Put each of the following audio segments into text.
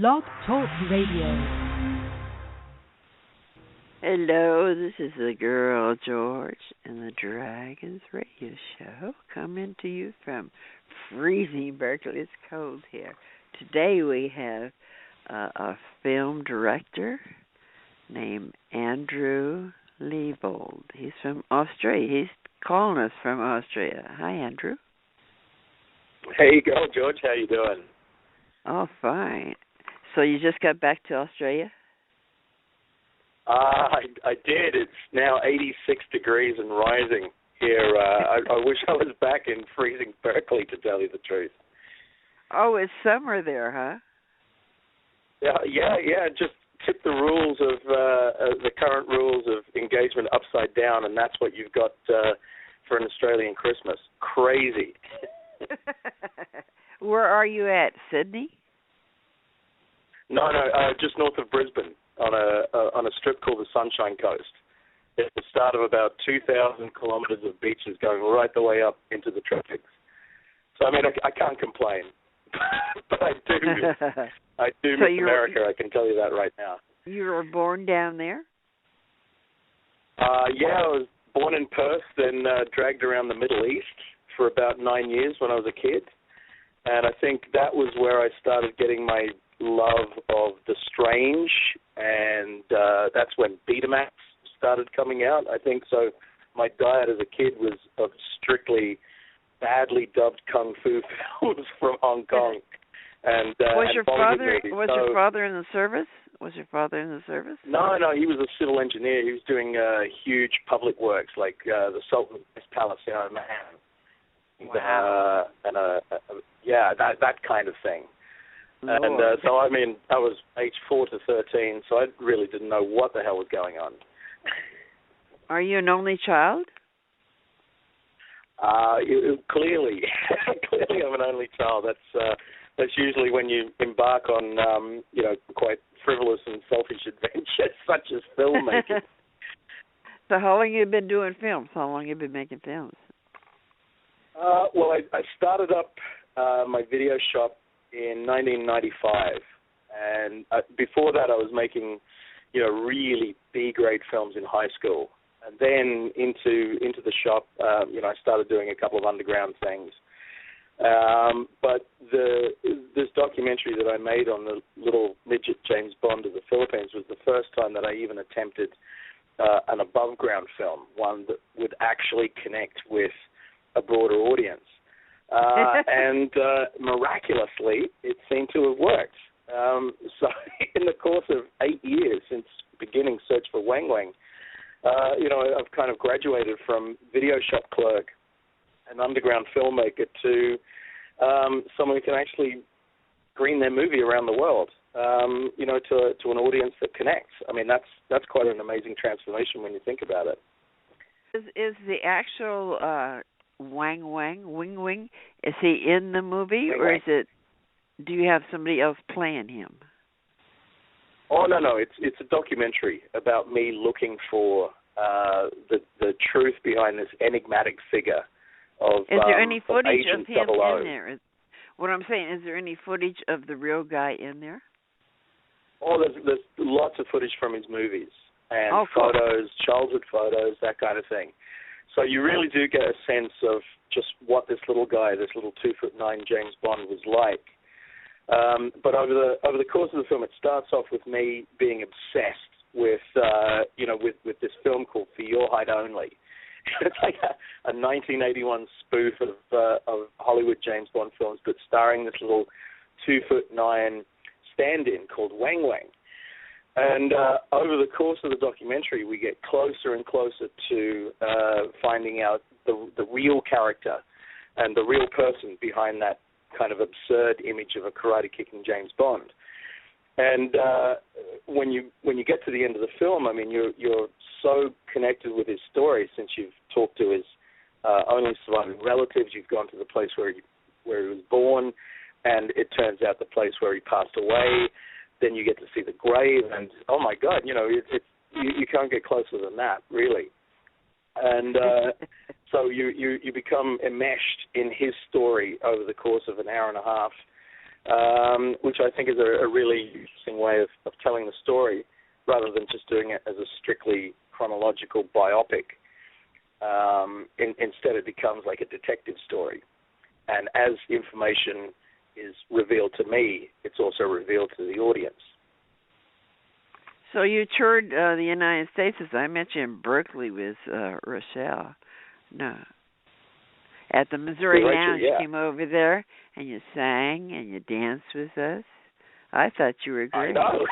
Blog Talk Radio. Hello, this is the Girlgeorge and the Dragons Radio Show coming to you from freezing Berkeley. It's cold here. Today we have a film director named Andrew Leavold. He's from Australia. He's calling us from Australia. Hi, Andrew. Hey, Girlgeorge. How you doing? Oh, fine. So you just got back to Australia? I did. It's now 86 degrees and rising here. I wish I was back in freezing Berkeley, to tell you the truth. Oh, it's summer there, huh? Yeah. Just tip the rules of the current rules of engagement upside down, and that's what you've got for an Australian Christmas. Crazy. Where are you at? Sydney? No, just north of Brisbane on a strip called the Sunshine Coast. It's the start of about 2,000 kilometres of beaches going right the way up into the tropics. So, I mean, I can't complain. But I do miss America, I can tell you that right now. You were born down there? Yeah, I was born in Perth, then dragged around the Middle East for about 9 years when I was a kid. And I think that was where I started getting my love of the strange, and that's when Betamax started coming out, I think. So my diet as a kid was of strictly badly dubbed kung fu films from Hong Kong. And was your father your father in the service? Was your father in the service? No, he was a civil engineer. He was doing huge public works like the Sultan's Palace in Oman. Wow. That kind of thing. Lord. And so, I mean, I was age 4 to 13, so I really didn't know what the hell was going on. Are you an only child? Clearly, I'm an only child. That's usually when you embark on, quite frivolous and selfish adventures, such as filmmaking. So how long have you been doing films? How long have you been making films? Well, I started up my video shop in 1995, and before that I was making, really B-grade films in high school, and then into the shop, I started doing a couple of underground things. But this documentary that I made on the little midget James Bond of the Philippines was the first time that I even attempted an above-ground film, one that would actually connect with a broader audience. And miraculously, it seemed to have worked. So in the course of 8 years since beginning Search for Wingwing, I've kind of graduated from video shop clerk and underground filmmaker to someone who can actually screen their movie around the world, to an audience that connects. I mean, that's quite an amazing transformation when you think about it. Is the actual Wingwing, is he in the movie, Wing-Wing. or is it? Do you have somebody else playing him? Oh no, it's a documentary about me looking for the truth behind this enigmatic figure of. Is there any footage of him 00. in there? What I'm saying, is there any footage of the real guy in there? Oh, there's lots of footage from his movies and cool. photos, childhood photos, that kind of thing. So you really do get a sense of just what this little guy, this little 2'9" James Bond was like. But over the course of the film, it starts off with me being obsessed with this film called For Your Height Only. It's like a 1981 spoof of Hollywood James Bond films, but starring this little 2'9" stand-in called Wingwing. And over the course of the documentary, we get closer and closer to finding out the real character and the real person behind that kind of absurd image of a karate-kicking James Bond. And when you get to the end of the film, I mean, you're so connected with his story since you've talked to his only surviving relatives. You've gone to the place where he was born, and it turns out the place where he passed away. Then you get to see the grave, and oh my God, you can't get closer than that, really. And so you become enmeshed in his story over the course of an hour and a half, which I think is a really interesting way of telling the story, rather than just doing it as a strictly chronological biopic. Instead, it becomes like a detective story. And as information is revealed to me, it's also revealed to the audience. So you toured the United States, as I met you in Berkeley with Rochelle. No. At the Missouri Lounge, you came over there and you sang and you danced with us. I thought you were great. I know.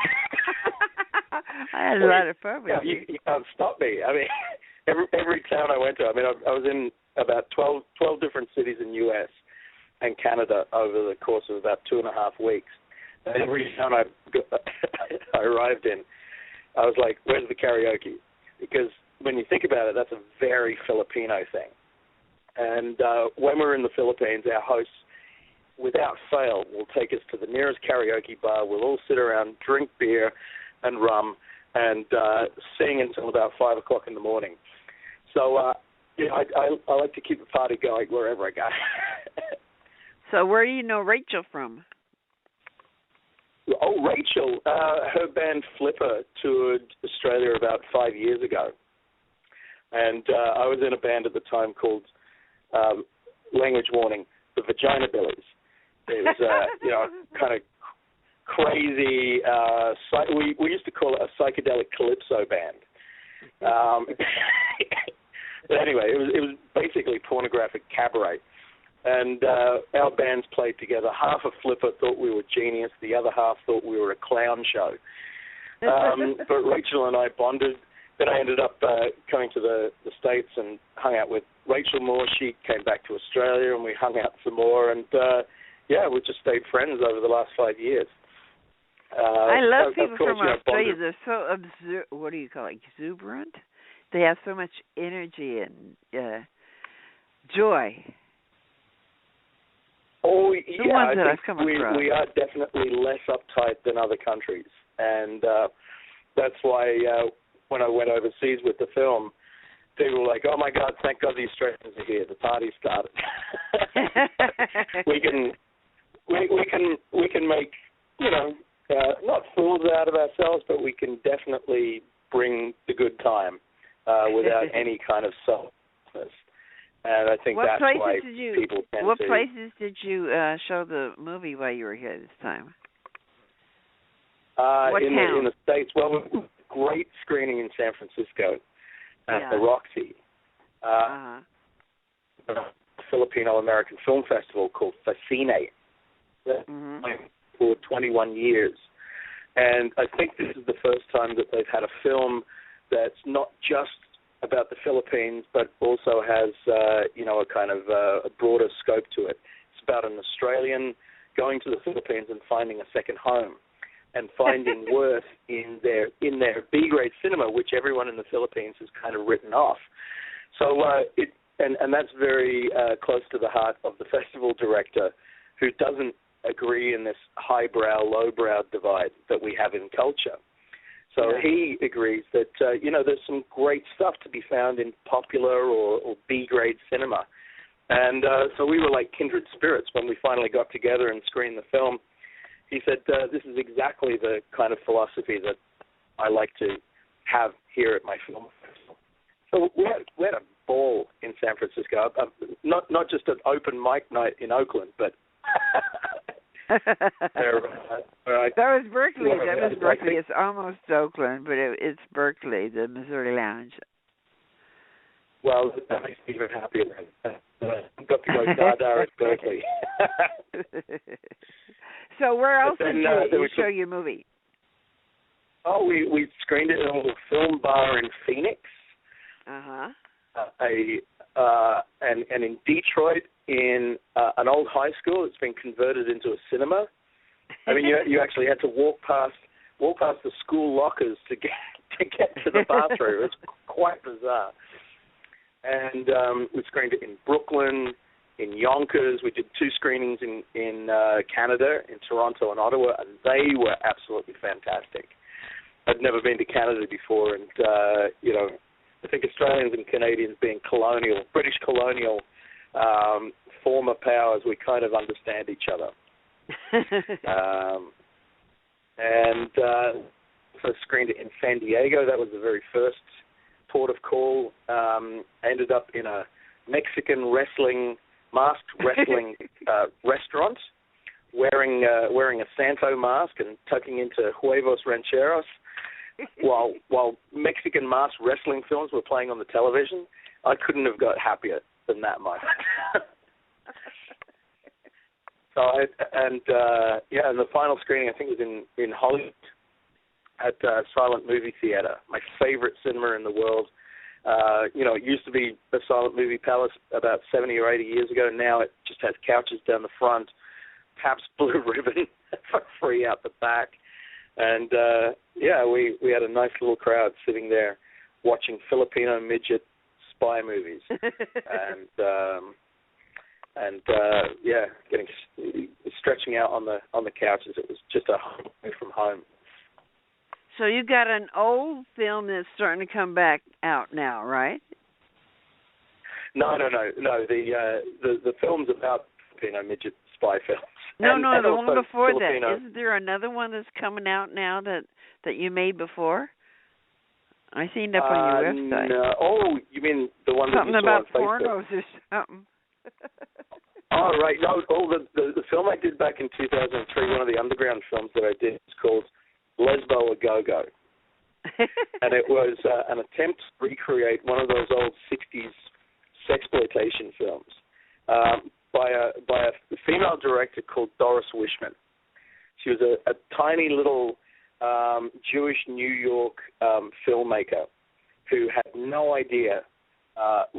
I had a lot of fun with you. You can't stop me. I mean, every town I went to, I mean, I was in about 12 different cities in the U.S. and Canada over the course of about 2.5 weeks. And every town I arrived in, I was like, where's the karaoke? Because when you think about it, that's a very Filipino thing. And when we're in the Philippines, our hosts, without fail, will take us to the nearest karaoke bar. We'll all sit around, drink beer and rum, and sing until about 5 o'clock in the morning. So, I like to keep the party going wherever I go. So where do you know Rachel from? Oh, Rachel, her band Flipper toured Australia about 5 years ago. And I was in a band at the time called, language warning, the Vagina Billies. It was, kind of crazy, we used to call it a psychedelic calypso band. But anyway, it was basically pornographic cabaret. And our bands played together. Half of Flipper thought we were genius. The other half thought we were a clown show. But Rachel and I bonded. Then I ended up coming to the States and hung out with Rachel more. She came back to Australia, and we hung out some more. And, we just stayed friends over the last 5 years. I love people from Australia. They're so, what do you call it, exuberant? They have so much energy and joy. Oh, the ones that I've come across. We are definitely less uptight than other countries. And that's why when I went overseas with the film, people were like, oh, my God, thank God the Australians are here. The party started. we can make, not fools out of ourselves, but we can definitely bring the good time without any kind of selfishness. And I think that's why people tend to... What places did you show the movie while you were here this time? In the States, well, great screening in San Francisco at the Roxy. A Filipino-American film festival called Fascine. For 21 years. And I think this is the first time that they've had a film that's not just about the Philippines, but also has, a kind of a broader scope to it. It's about an Australian going to the Philippines and finding a second home and finding worth in their B-grade cinema, which everyone in the Philippines has kind of written off. So and that's very close to the heart of the festival director, who doesn't agree in this highbrow, lowbrow divide that we have in culture. So he agrees that, there's some great stuff to be found in popular or B-grade cinema. And so we were like kindred spirits when we finally got together and screened the film. He said, this is exactly the kind of philosophy that I like to have here at my film festival. So we had a ball in San Francisco, not just an open mic night in Oakland, but... That was Berkeley. It's almost Oakland, but it's Berkeley, the Missouri Lounge. Well, that makes me even happier. I've got to go Dada at Berkeley. So where else did you show your movie? Oh, we screened it in a little film bar in Phoenix. And in Detroit, in an old high school. It's been converted into a cinema. I mean, you actually had to walk past the school lockers to get to the bathroom. It's quite bizarre. And we screened it in Brooklyn, in Yonkers. We did 2 screenings in Canada, in Toronto and Ottawa, and they were absolutely fantastic. I'd never been to Canada before, and I think Australians and Canadians, being British colonial former powers, we kind of understand each other. And first screened it in San Diego. That was the very first port of call. Ended up in a Mexican masked wrestling restaurant, wearing a Santo mask and tucking into huevos rancheros, while Mexican masked wrestling films were playing on the television. I couldn't have got happier than that moment. And the final screening I think was in Hollywood at Silent Movie Theater, my favorite cinema in the world. It used to be a Silent Movie Palace about 70 or 80 years ago. Now it just has couches down the front, Pabst Blue Ribbon for free out the back. And, we had a nice little crowd sitting there watching Filipino midget spy movies. Stretching out on the couches. It was just a home away from home. So you got an old film that's starting to come back out now, right? No. The film's about Filipino midget spy films. No, the one before Filipino. That. Isn't there another one that's coming out now that you made before? I seen it up on your website. No. Oh, you mean the one that you saw on Facebook? Something about pornos or something. Oh, right. No, the film I did back in 2003, one of the underground films that I did, is called Lesbo A GoGo. And it was an attempt to recreate one of those old 60s sexploitation films by a female director called Doris Wishman. She was a tiny little Jewish New York filmmaker who had no idea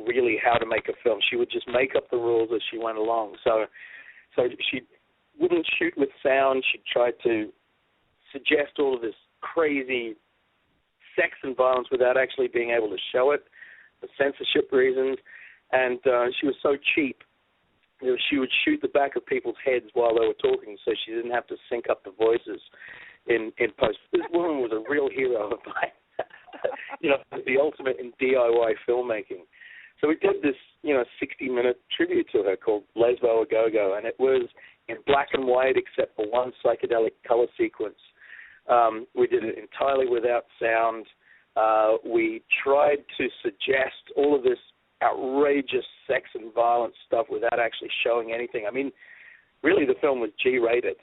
really how to make a film. She would just make up the rules as she went along. So she wouldn't shoot with sound. She tried to suggest all of this crazy sex and violence without actually being able to show it for censorship reasons. And she was so cheap. She would shoot the back of people's heads while they were talking so she didn't have to sync up the voices in post. This woman was a real hero of mine. The ultimate in DIY filmmaking. So we did this, 60-minute tribute to her called Lesbo A GoGo, and it was in black and white except for one psychedelic color sequence. We did it entirely without sound. We tried to suggest all of this outrageous sex and violence stuff without actually showing anything. I mean, really, the film was G-rated.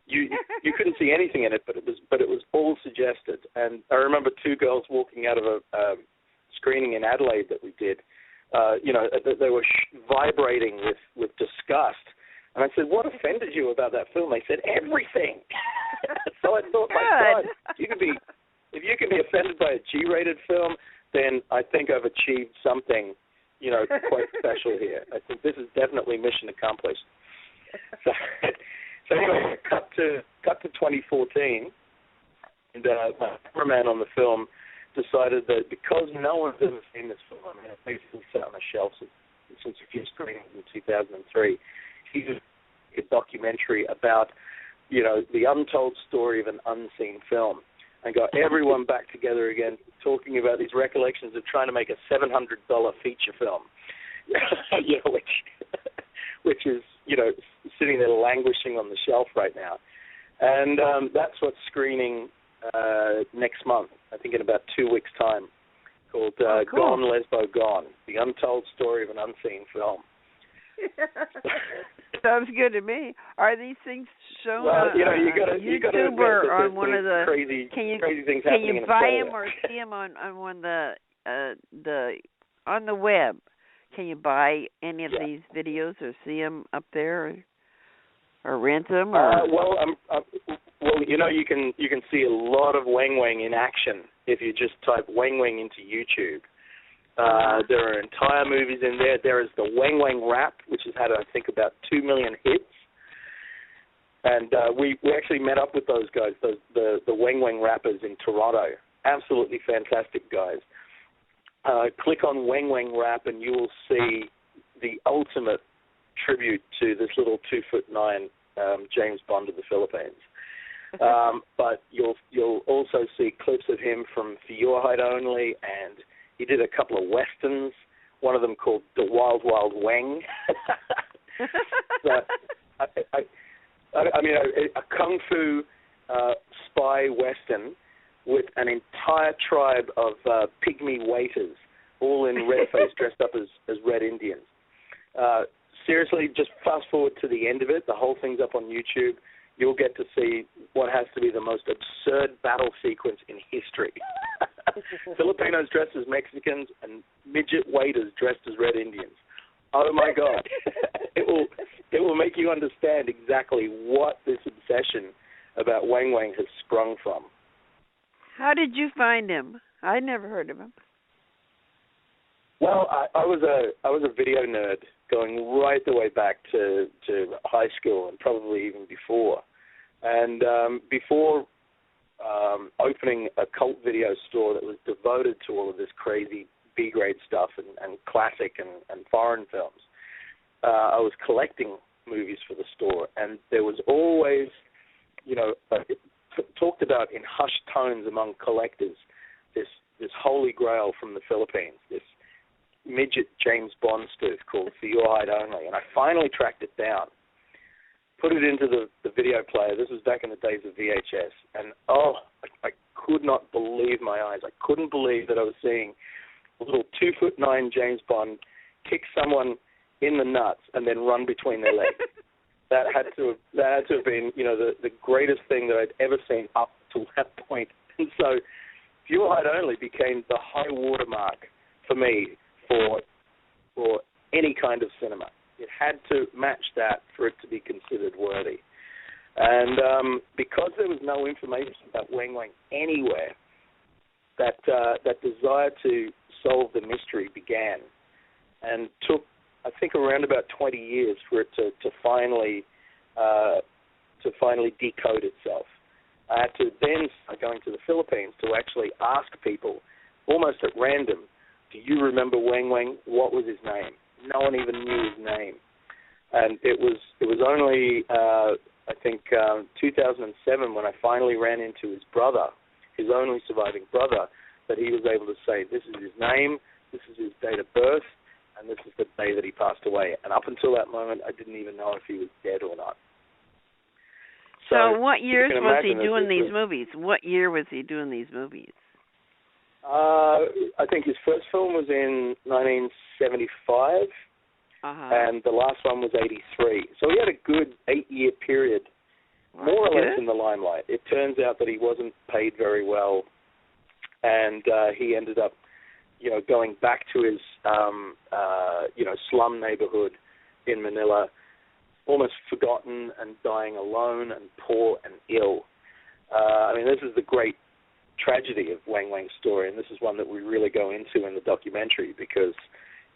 You couldn't see anything in it, but it was all suggested. And I remember two girls walking out of a screening in Adelaide that we did. They were vibrating with disgust. And I said, "What offended you about that film?" They said, "Everything." So I thought, my God, if you can be offended by a G-rated film, then I think I've achieved something, quite special here. I think this is definitely mission accomplished. So anyway, cut to 2014, and my cameraman on the film decided that because no one's ever seen this film, it basically sat on a shelf since a few screenings in 2003, he did a documentary about, the untold story of an unseen film, and got everyone back together again, talking about these recollections of trying to make a $700 feature film, which is, sitting there languishing on the shelf right now. And that's what's screening next month, I think in about 2 weeks' time, called cool. Gone, Lesbo, Gone, the untold story of an unseen film. Sounds good to me. Are these things shown on YouTube or on one of the crazy things happening in Can you buy Australia. them or see them on one of the on the web? Can you buy any of these videos or see them up there, or rent them? Or? You can see a lot of Wingwing in action if you just type Wingwing into YouTube. There are entire movies in there. There is the Wingwing rap, which has had, I think, about 2 million hits. And we actually met up with those guys, the Wingwing rappers in Toronto. Absolutely fantastic guys. Click on Wingwing rap and you will see the ultimate tribute to this little 2'9" James Bond of the Philippines. But you'll also see clips of him from For Your Height Only, and he did a couple of westerns, one of them called The Wild Wild Weng. So I mean, a kung fu spy western with an entire tribe of pygmy waiters, all in red face, dressed up as Red Indians. Seriously, just fast forward to the end of it. The whole thing's up on YouTube. You'll get to see what has to be the most absurd battle sequence in history. Filipinos dressed as Mexicans and midget waiters dressed as Red Indians. Oh my God! It will make you understand exactly what this obsession about Wingwing has sprung from. How did you find him? I never heard of him. Well, I was a video nerd going right the way back to high school and probably even before. And before opening a cult video store that was devoted to all of this crazy B-grade stuff and classic and foreign films, I was collecting movies for the store, and there was always, talked about in hushed tones among collectors, this holy grail from the Philippines, this midget James Bond spoof called For Your Hide Only, and I finally tracked it down, put it into the video player. This was back in the days of VHS, and I could not believe my eyes. I couldn't believe that I was seeing a little 2'9" James Bond kick someone in the nuts and then run between their legs. That had to have been, the greatest thing that I'd ever seen up to that point. And so For Your Hide Only became the high watermark for me for any kind of cinema. It had to match that for it to be considered worthy. And because there was no information about Wingwing anywhere, that desire to solve the mystery began, and took, I think, around about 20 years for it to finally decode itself. I had to then start going to the Philippines to actually ask people, almost at random, do you remember Wingwing? What was his name? No one even knew his name. And it was only, I think, 2007 when I finally ran into his brother, his only surviving brother, that he was able to say, this is his name, this is his date of birth, and this is the day that he passed away. And up until that moment, I didn't even know if he was dead or not. So what years was he doing these movies? What year was he doing these movies? I think his first film was in 1975, and the last one was 83. So he had a good 8-year period, more or less in the limelight. It turns out that he wasn't paid very well, and he ended up, going back to his, slum neighborhood in Manila, almost forgotten and dying alone and poor and ill. This is the great tragedy of Wingwing's story, and this is one that we really go into in the documentary because,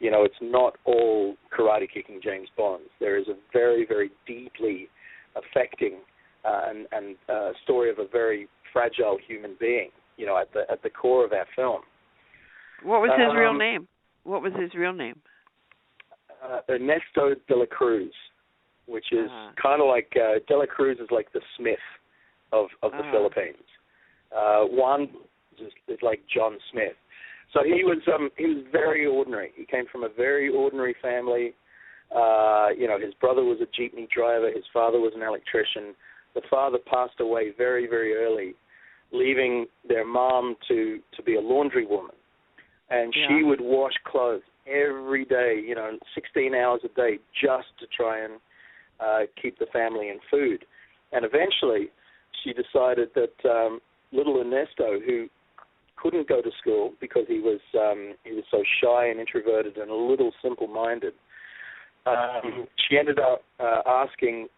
it's not all karate-kicking James Bonds. There is a very, very deeply affecting and story of a very fragile human being, at the core of our film. What was his real name? What was his real name? Ernesto de la Cruz, which is kind of like, de la Cruz is like the Smith of the Philippines. Juan is like John Smith. So he was very ordinary. He came from a very ordinary family. His brother was a jeepney driver. His father was an electrician. The father passed away very, very early, leaving their mom to be a laundry woman. And she would wash clothes every day, 16 hours a day, just to try and keep the family in food. And eventually she decided that little Ernesto, who couldn't go to school because he was so shy and introverted and a little simple-minded, she ended up asking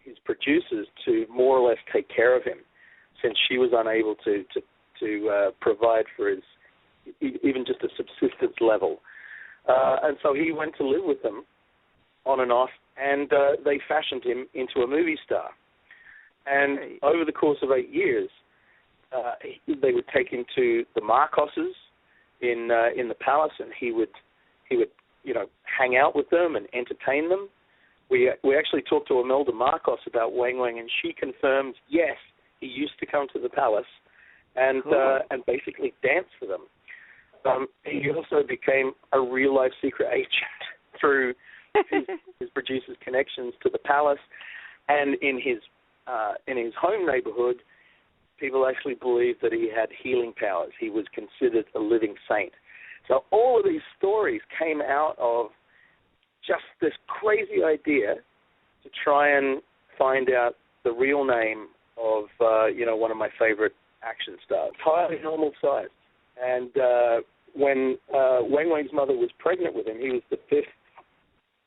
his producers to more or less take care of him, since she was unable to provide for his even just a subsistence level. And so he went to live with them on and off, and they fashioned him into a movie star. And over the course of 8 years, they would take him to the Marcoses in the palace, and he would hang out with them and entertain them. We actually talked to Imelda Marcos about Wingwing, and she confirmed, yes, he used to come to the palace and basically dance for them. He also became a real-life secret agent through his producer's connections to the palace. And in his home neighborhood, people actually believed that he had healing powers. He was considered a living saint. So all of these stories came out of just this crazy idea to try and find out the real name of, one of my favorite action stars. Highly normal sized. And when Wingwing's mother was pregnant with him, he was the fifth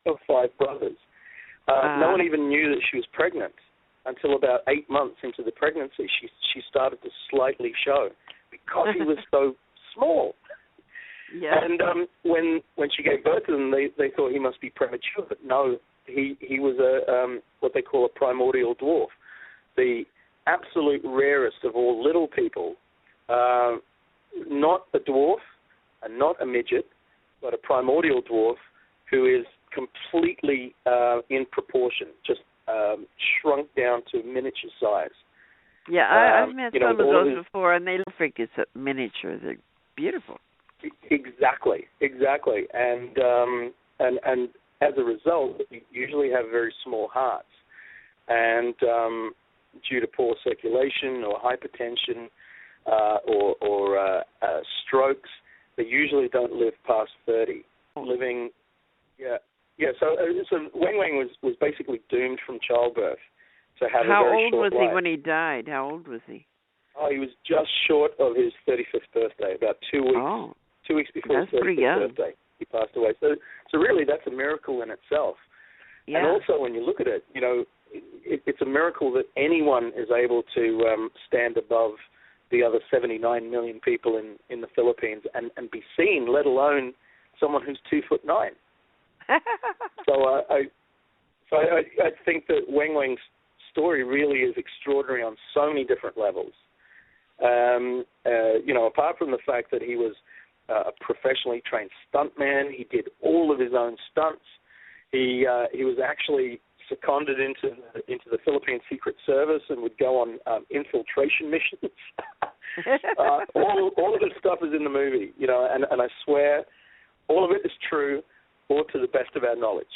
of 5 brothers. No one even knew that she was pregnant until about 8 months into the pregnancy. She started to slightly show because he was so small. Yeah. And when she gave birth to him, they thought he must be premature, but no, he was a what they call a primordial dwarf, the absolute rarest of all little people. Not a dwarf and not a midget, but a primordial dwarf who is completely in proportion, just shrunk down to miniature size. Yeah, I've met some of those before, and they look like it's a miniature. They're beautiful. Exactly, and as a result, you usually have very small hearts, and due to poor circulation or hypertension or strokes, they usually don't live past 30. Living, So Wingwing was basically doomed from childbirth to have a very short life. How old was he when he died? How old was he? Oh, he was just short of his 35th birthday, about 2 weeks. Oh. 2 weeks before his 35th birthday, he passed away. So really, that's a miracle in itself. Yeah. And also, when you look at it, it's a miracle that anyone is able to stand above the other 79 million people in the Philippines and be seen, let alone someone who's 2'9". So I think that Wingwing's story really is extraordinary on so many different levels. Apart from the fact that he was a professionally trained stuntman, he did all of his own stunts. He was actually seconded into the Philippine Secret Service and would go on infiltration missions. All of this stuff is in the movie, and I swear all of it is true, or to the best of our knowledge.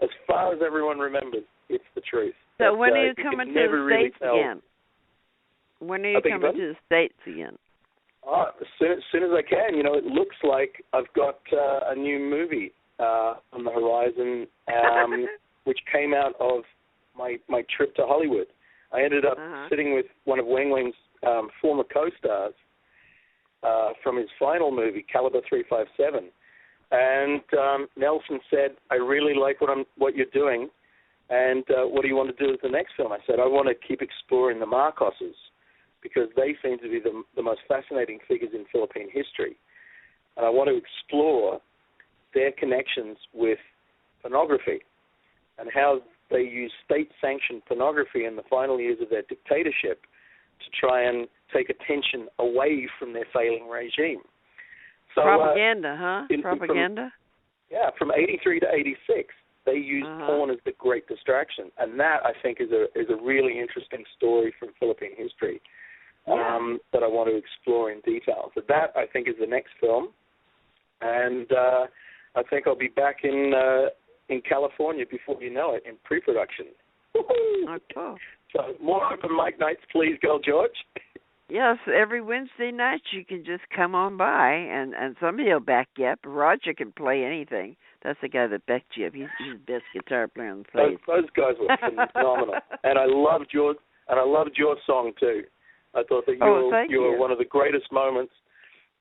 As far as everyone remembers, it's the truth. So when are you coming to the States again? When are you coming to the States again? As soon as I can. It looks like I've got a new movie on the horizon, which came out of my trip to Hollywood. I ended up sitting with one of Wingwing's former co-stars from his final movie, Caliber 357, and Nelson said, "I really like what you're doing, and what do you want to do as the next film?" I said, "I want to keep exploring the Marcoses, because they seem to be the most fascinating figures in Philippine history. And I want to explore their connections with pornography and how they use state-sanctioned pornography in the final years of their dictatorship to try and take attention away from their failing regime." So, propaganda, Propaganda? From 83 to 86, they used porn as the great distraction. And that, I think, is a really interesting story from Philippine history. That I want to explore in detail. So that, I think, is the next film, and I think I'll be back in California before you know it, in pre-production. Okay. So more open mic nights, please, Girlgeorge. Yes, every Wednesday night you can just come on by, and somebody will back you up. Roger can play anything. That's the guy that backed you up. He's the best guitar player on the place. Those guys were phenomenal, and I loved your song too. I thought that you were one of the greatest moments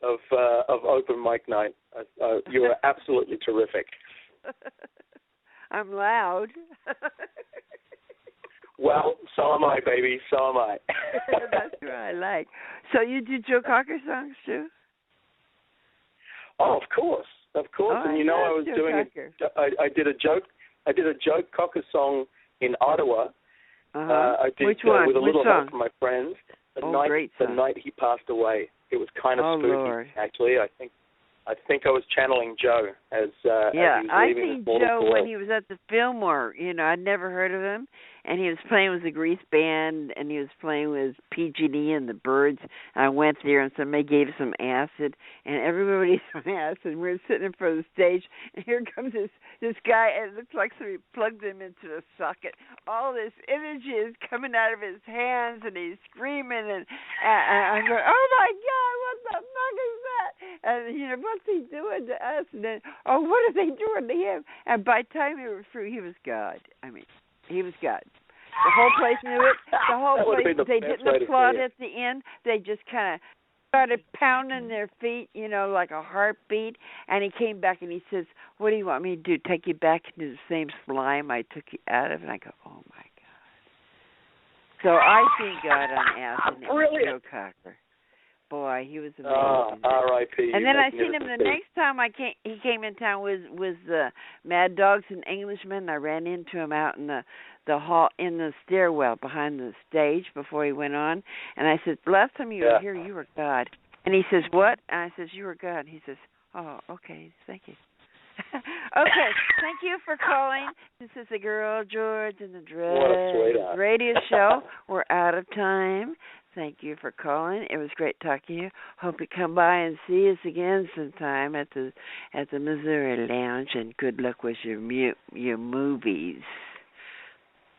of open mic night. You were absolutely terrific. I'm loud. Well, so am I, baby. So am I. That's what I like. So you do Joe Cocker songs too? Oh, of course. Oh, and I was Joe doing I did a Joe Cocker song in Ottawa. I did Which one? with a Which little song? help from my friends. Great song. The night he passed away. It was kind of spooky, Lord. actually. I think I think I was channeling Joe as he was I leaving seen this mortal Joe coil. when he was at the Fillmore. I'd never heard of him, and he was playing with the Grease Band, and he was playing with PG&E and the Birds. And I went there, and somebody gave some acid, and everybody some acid. We were sitting in front of the stage, and here comes this guy, and it looks like somebody plugged him into a socket. All this energy is coming out of his hands, and he's screaming, and I'm going, oh my God, what the fuck is that? And what's he doing to us? And then, what are they doing to him? And by the time we were through, he was God. I mean, he was God. The whole place knew it. The whole place, they didn't applaud at the end. They just kind of started pounding their feet, like a heartbeat. And he came back and he says, what do you want me to do, take you back into the same slime I took you out of? And I go, oh, my God. So I see God on acid. Brilliant. Joe Cocker. Boy, he was amazing. R.I.P. And then I seen him the next time he came in town was Mad Dogs and Englishmen. I ran into him out in the hall, in the stairwell behind the stage before he went on. And I said, last time you were here, you were God. And he says, what? And I says, you were God. He says, oh, okay, thank you. Okay, thank you for calling. This is the Girl George and the Drag Radio Show. We're out of time. Thank you for calling. It was great talking to you. Hope you come by and see us again sometime at the Missouri Lounge. And good luck with your movies.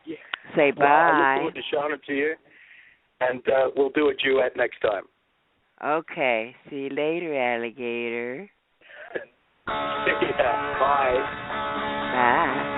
Yeah. Say bye. I look forward to showing it to you, and we'll do a duet next time. Okay. See you later, alligator. Yeah. Bye. Bye.